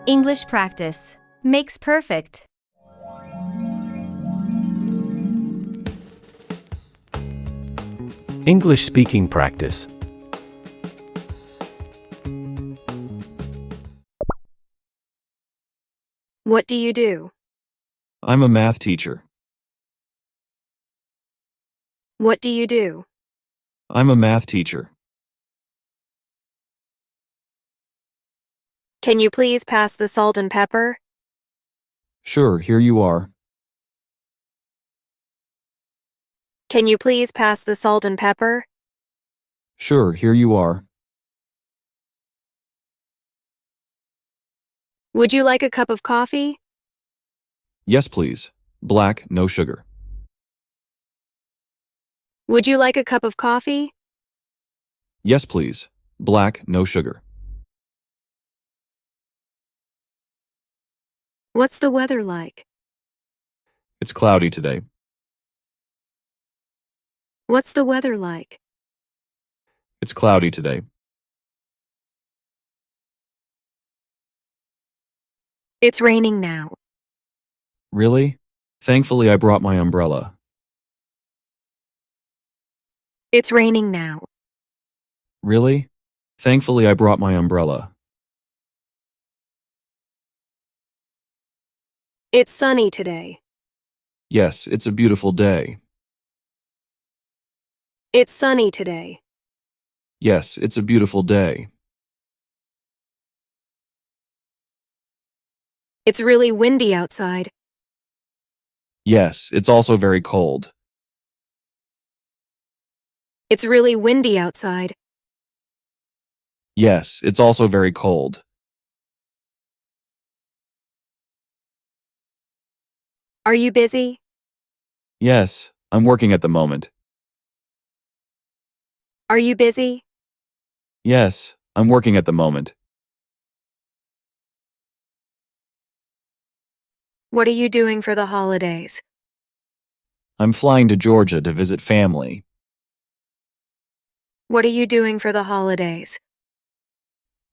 English practice makes perfect. English speaking practice. What do you do? I'm a math teacher. What do you do? I'm a math teacher. Can you please pass the salt and pepper? Sure, here you are. Can you please pass the salt and pepper? Sure, here you are. Would you like a cup of coffee? Yes, please. Black, no sugar. Would you like a cup of coffee? Yes, please. Black, no sugar. What's the weather like? It's cloudy today. What's the weather like? It's cloudy today. It's raining now. Really? Thankfully, I brought my umbrella. It's raining now. Really? Thankfully, I brought my umbrella. It's sunny today. Yes, it's a beautiful day. It's sunny today. Yes, it's a beautiful day. It's really windy outside. Yes, it's also very cold. It's really windy outside. Yes, it's also very cold. Are you busy? Yes, I'm working at the moment. Are you busy? Yes, I'm working at the moment. What are you doing for the holidays? I'm flying to Georgia to visit family. What are you doing for the holidays?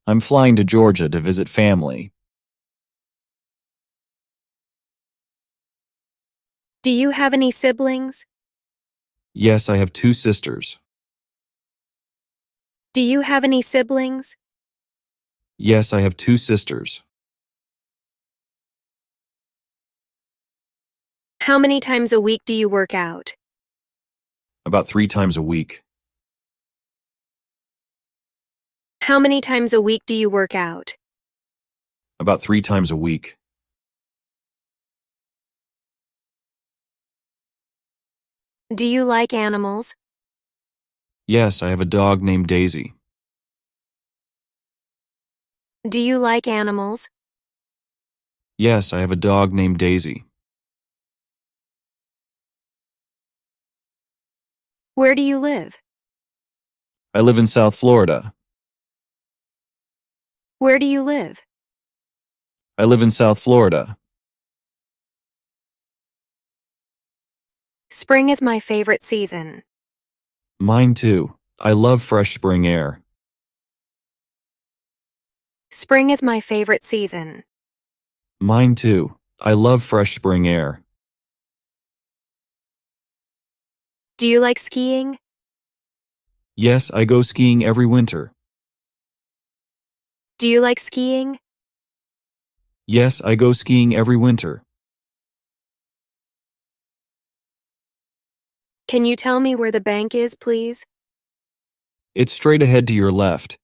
I'm flying to Georgia to visit family. Do you have any siblings? Yes, I have 2 sisters. Do you have any siblings? Yes, I have 2 sisters. How many times a week do you work out? About 3 times a week. How many times a week do you work out? About 3 times a week. Do you like animals? Yes, I have a dog named Daisy. Do you like animals? Yes, I have a dog named Daisy. Where do you live? I live in South Florida. Where do you live? I live in South Florida. Spring is my favorite season. Mine too. I love fresh spring air. Spring is my favorite season. Mine too. I love fresh spring air. Do you like skiing? Yes, I go skiing every winter. Do you like skiing? Yes, I go skiing every winter. Can you tell me where the bank is, please? It's straight ahead to your left.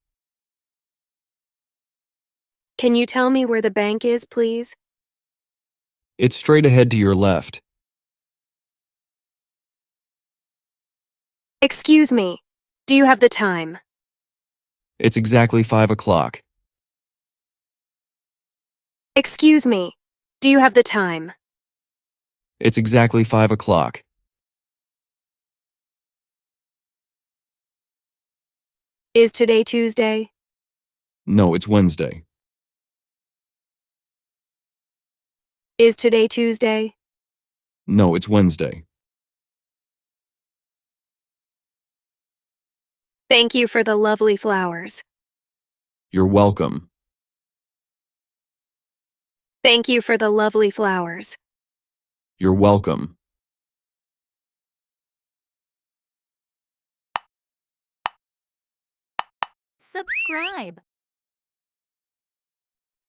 Can you tell me where the bank is, please? It's straight ahead to your left. Excuse me. Do you have the time? It's exactly 5 o'clock. Excuse me. Do you have the time? It's exactly 5 o'clock. Is today Tuesday? No, it's Wednesday. Is today Tuesday? No, it's Wednesday. Thank you for the lovely flowers. You're welcome. Thank you for the lovely flowers. You're welcome. Subscribe.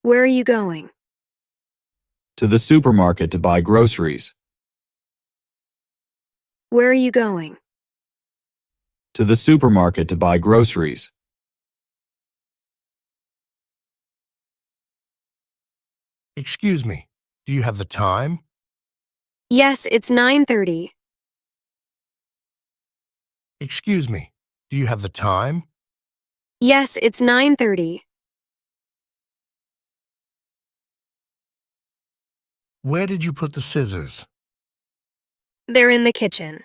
Where are you going? To the supermarket to buy groceries. Where are you going? To the supermarket to buy groceries. Excuse me, do you have the time? Yes, it's 9:30. Excuse me, do you have the time? Yes, it's 9:30. Where did you put the scissors? They're in the kitchen.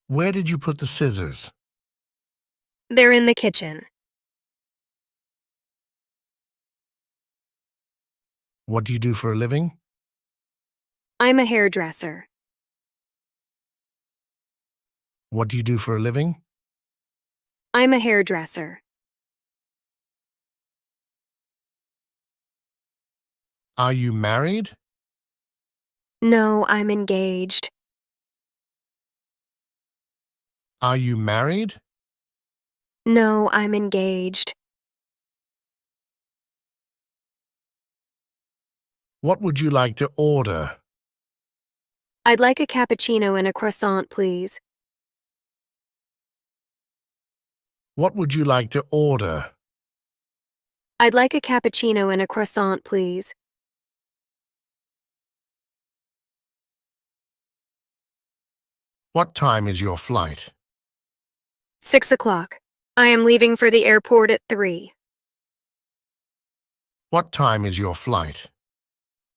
Where did you put the scissors? They're in the kitchen. What do you do for a living? I'm a hairdresser. What do you do for a living? I'm a hairdresser. Are you married? No, I'm engaged. Are you married? No, I'm engaged. What would you like to order? I'd like a cappuccino and a croissant, please. What would you like to order? I'd like a cappuccino and a croissant, please. What time is your flight? 6 o'clock. I am leaving for the airport at 3. What time is your flight?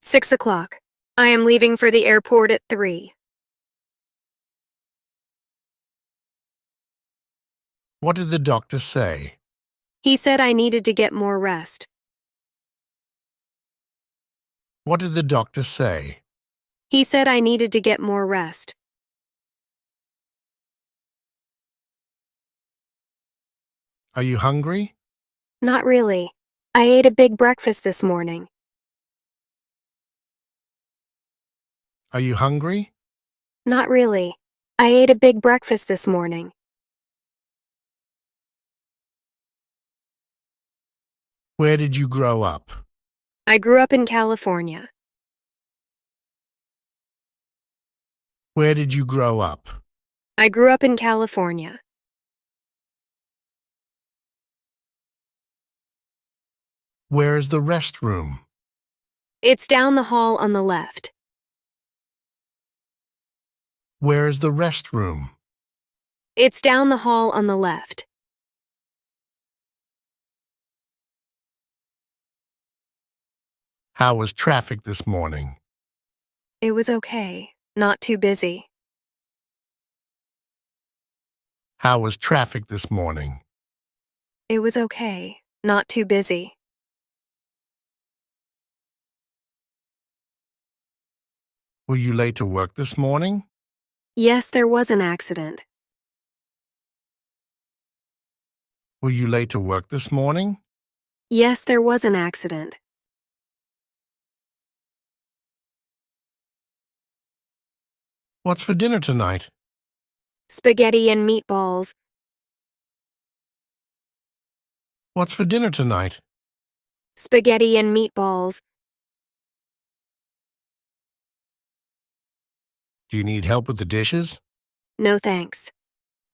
6 o'clock. I am leaving for the airport at 3. What did the doctor say? He said I needed to get more rest. What did the doctor say? He said I needed to get more rest. Are you hungry? Not really. I ate a big breakfast this morning. Are you hungry? Not really. I ate a big breakfast this morning. Where did you grow up? I grew up in California. Where did you grow up? I grew up in California. Where is the restroom? It's down the hall on the left. Where is the restroom? It's down the hall on the left. How was traffic this morning? It was okay. Not too busy. How was traffic this morning? It was okay. Not too busy. Were you late to work this morning? Yes, there was an accident. Were you late to work this morning? Yes, there was an accident. What's for dinner tonight? Spaghetti and meatballs. What's for dinner tonight? Spaghetti and meatballs. Do you need help with the dishes? No thanks.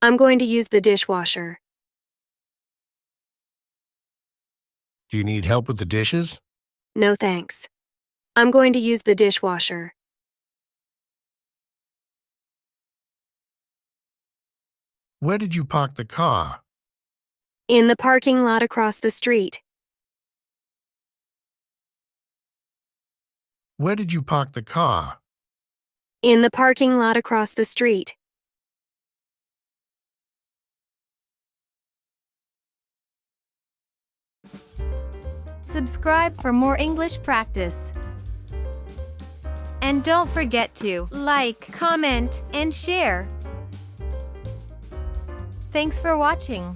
I'm going to use the dishwasher. Do you need help with the dishes? No thanks. I'm going to use the dishwasher. Where did you park the car? In the parking lot across the street. Where did you park the car? In the parking lot across the street. Subscribe for more English practice. And don't forget to like, comment, and share. Thanks for watching.